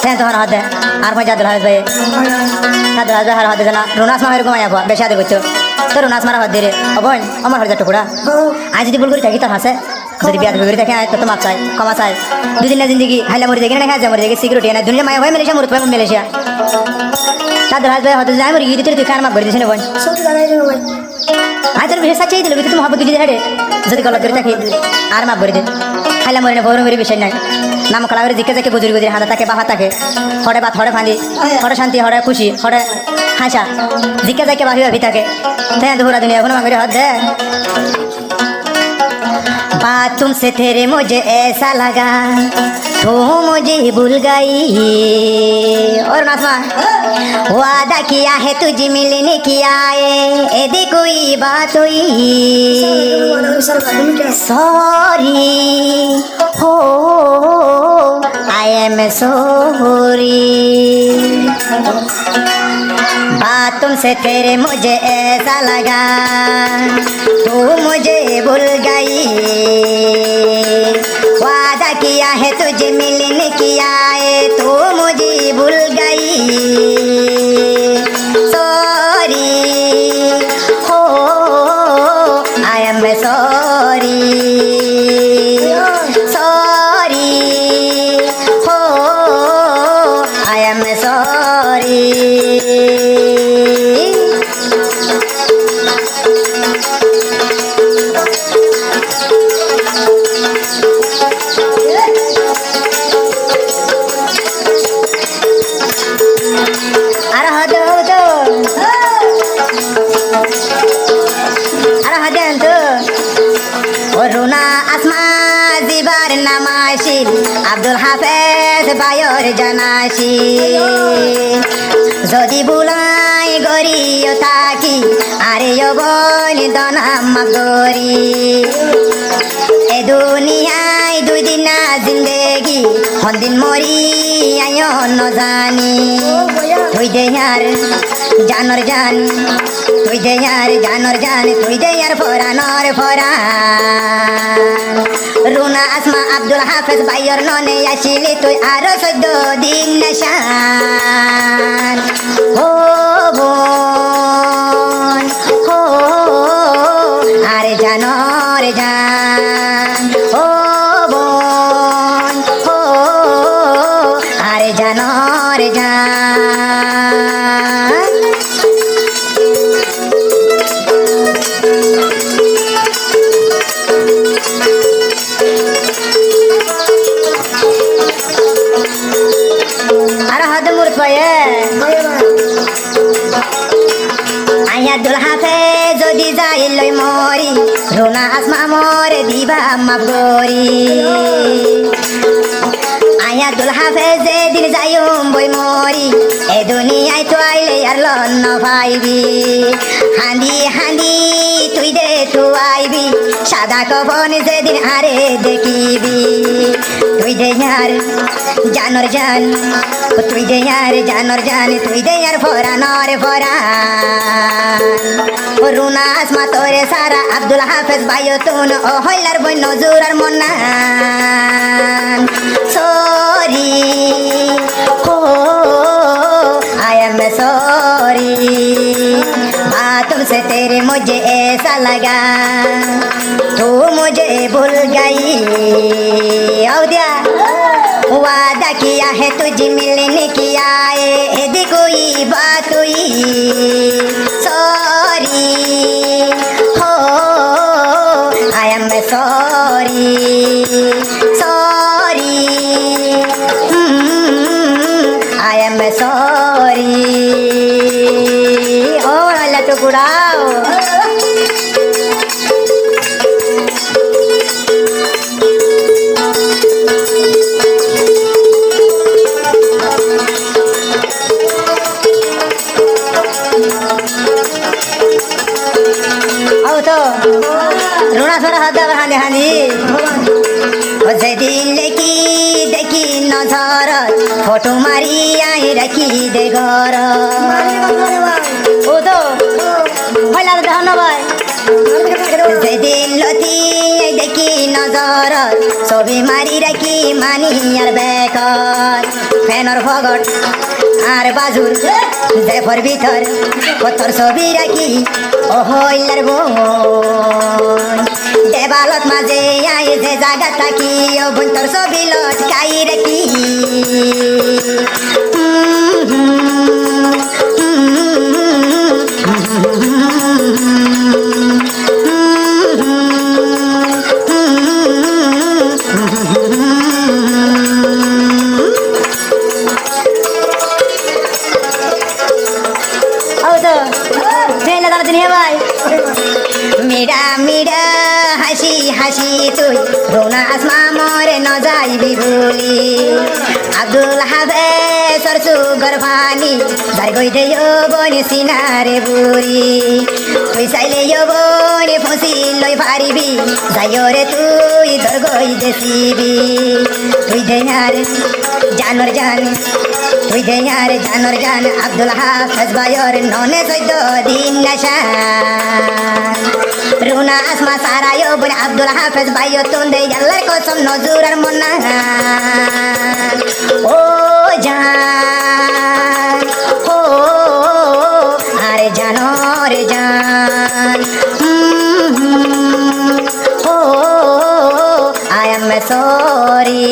হ্যাঁ তোমার হাতে আর কই জাদুল হাতে ভাই জাদুল হাতে হার হাতে জানা রুনাস মামের ঘুমাই আবা বেশি আদর করছো তো রুনাস মারা হাত দিয়ে অবন আমার হাজার টুকুরা আজ যদি ভুল করে থাকি তোর হাসে যদি বিয়াদ করে থাকে তো তো মাপ চাই ক্ষমা চাই দুদিন না জিন্দগি হাইলা মরে দেখি না হ্যাঁ মরে দেখি সিকিউরিটি না দুনিয়া মায়া হয় মালয়েশিয়া মরতে পারবো মালয়েশিয়া জাদুল হাতে হতে যাই মরে গিয়ে তুই খান মাপ করে দিস না বোন আজ তোর বিশেষ চাই দিল তুই মহাবত যদি হেঁটে যদি গলত করে থাকি আর মাপ করে দে খাইলা মরে না বড় মেরে বিষয় নাই নাম খেলা করে জিজ্ঞাসা কে বুজুর্গ হাতে থাকে বাহা থাকে হরে বাত হরে ফাঁদি হরে শান্তি হরে খুশি হরে হাসা জিজ্ঞাসা কে বাহি ভাবি থাকে হ্যাঁ দুপুরা দুনিয়া এখন মাঙ্গরে হাত দে बात तुमसे तेरे मुझे ऐसा लगा तू मुझे भूल गई और नासमा वादा किया है तुझे मिलने की आए यदि कोई बात हुई सॉरी हो आई एम सॉरी बात तुमसे तेरे मुझे ऐसा लगा तू मुझे भूल गई वादा किया है तुझे मिलने की आए तू मुझे भूल गई सॉरी हो आई एम सॉरी सॉरी हो आई एम सॉरी আব্দুল হাফেজ বায়র জানাসি যদি বুলাই গরিও থাকি আরে বলি দনাম গরি এ দুনিয়ায় দুই দিন না জিন্দেগি হন্দিন মরি আয় ন জানি তুই দে আর জানর জান তুই দে আর জানর জান তুই দে আর ফরানর ফরান রুনা আসমা আব্দুল হাফেজ ভাইয়ের ননে আসিলি তুই আরো 14 দিন নিশান ও বোন হো আরে জানর জান ও বোন হো আরে জানর জান আব্দুল হাফেজ যদি যাই লই মরি রুনা আসমা মরে দিবা মাপ গরি আব্দুল হাফেজ যেদিন যাইম বই মরি এ দুনিয়ায় তো আইলে আর লন্ন পাইবি হাঁদি হাঁদি তুই দে তু আইবি সাদা কবন যেদিন আরে দেখিবি তুই দে আর জানর জান তুই দে আর জানর জান তুই দে আর ফরানর ফরান রুনা আসমা তোরে সারা আব্দুল হাফেজ ভাইও তুন ও হইলার বই নজুর আর মন্নান সরি हो आई एम सॉरी बात तुमसे तेरे मुझे ऐसा लगा तू मुझे भूल गई आओ दिया वादा किया है तुझे मिलने की आए यदि कोई बात हुई सॉरी हो I am sorry sorry I am sorry. Oh, Allah to kurao. Oh, to. Runa sora hada bahane hani. O sedin leki দেখি নজর ফটো মারি আই রাখি দে ঘর ও তো ভাই লাগে ধন্যবাদ যেদিন লতি দেখি নজর ছবি মারি রাখি মানি আর বেকর ফেনর ফগট আর বাজুর জেফর ভিতর কতর ছবি রাখি ও হইলার বোন দেবালত মাঝে আই যে জায়গা থাকি ও বোন তোর ছবি লটকাই রাখি মিডা মিডা হাসি হাসি তুই রোনা আসমা মরে ন যাইবি বলি আব্দুল হাবে সরসু গরফানি যার গই দে বনি সিনারে বুড়ি তুই চাইলে বনি ফসি লই পারিবি যাইও রে তুই ধর গই দেখিবি তুই দেনার জানর জান তুই দেনার জানর জান আব্দুল হাফেজ ভাইয়ের ননে 14 দিন নিশান রুনা আসমা সারায়ো বলে আব্দুল হাফেজ ভাইও তোন্দে আল্লাহর কসম নজর আর মন্না ও জান ও আরে জানো রে জান ও আই এম সরি